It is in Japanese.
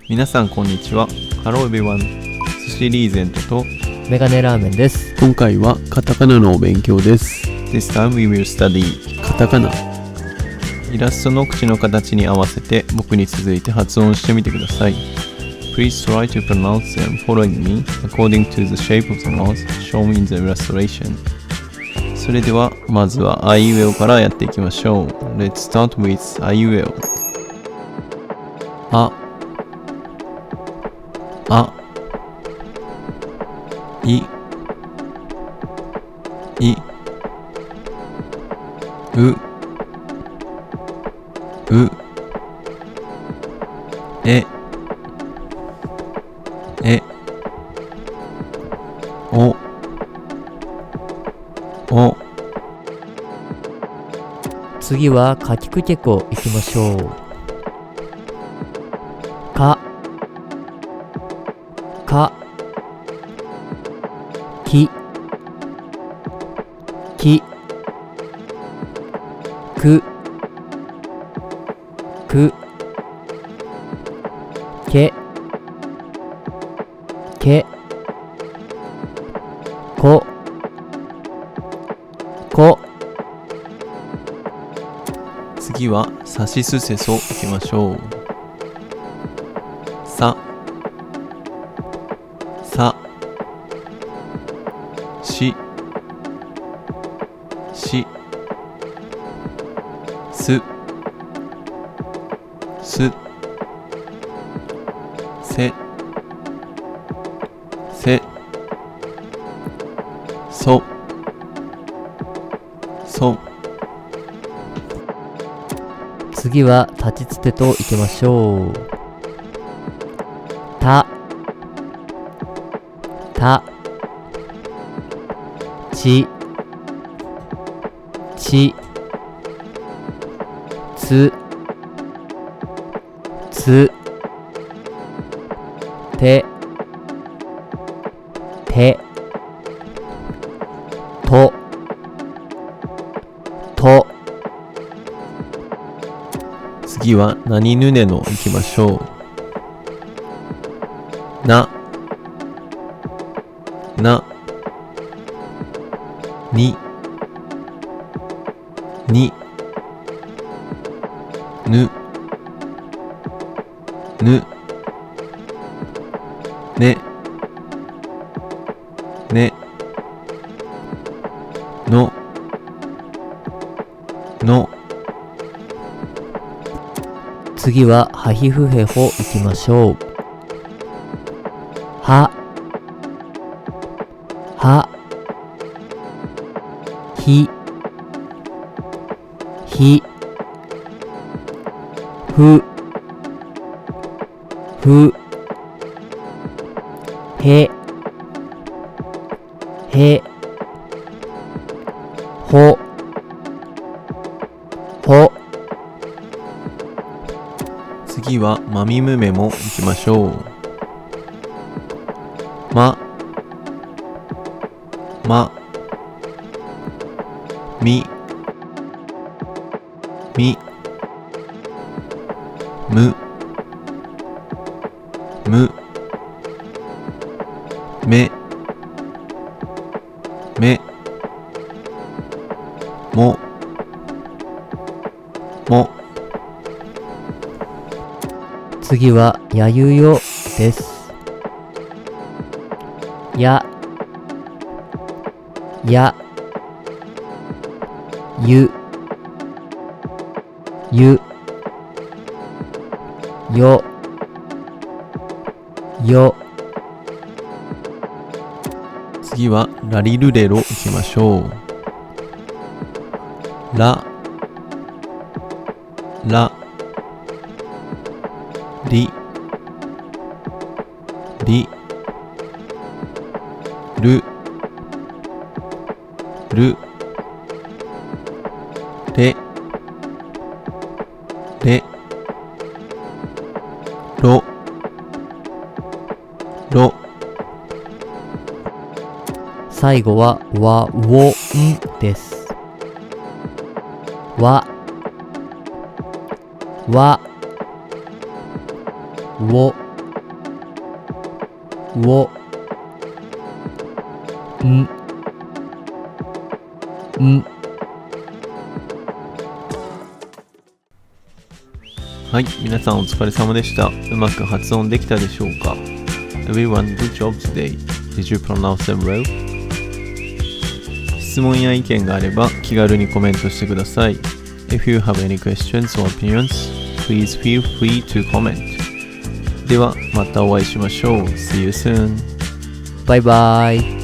皆さんこんにちは。Hello everyone。寿司リーゼントとメガネラーメンです。今回はカタカナのお勉強です。 This time we will study カタカナ。イラストの口の形に合わせて僕に続いて発音してみてください。Please try to pronounce them following me according to the shape of the mouth shown in the illustration。 それではまずはあいうえおからやっていきましょう。 Let's start with あいうえお。ああいうえお次はかきくけこいきましょう。きくけこ次はさしすせそいきましょう。さしすせそ次は立ちつてといきましょう。たちつてと次は何ぬねのいきましょう。なにぬねの次ははひふへほいきましょう。はひふへほ次はまみむめもいきましょう。まみむめも次はやゆよです。やゆよ次はラリルレロいきましょう。らりるれろ最後はわをんです。わを wo, n, n。はい、皆さんお疲れ様でした。うまく発音できたでしょうか？ Everyone, good job today. Did you pronounce them well? 質問や意見があれば気軽にコメントしてください。If you have any questions or opinions, please feel free to comment. ではまたお会いしましょう。See you soon. バイバイ。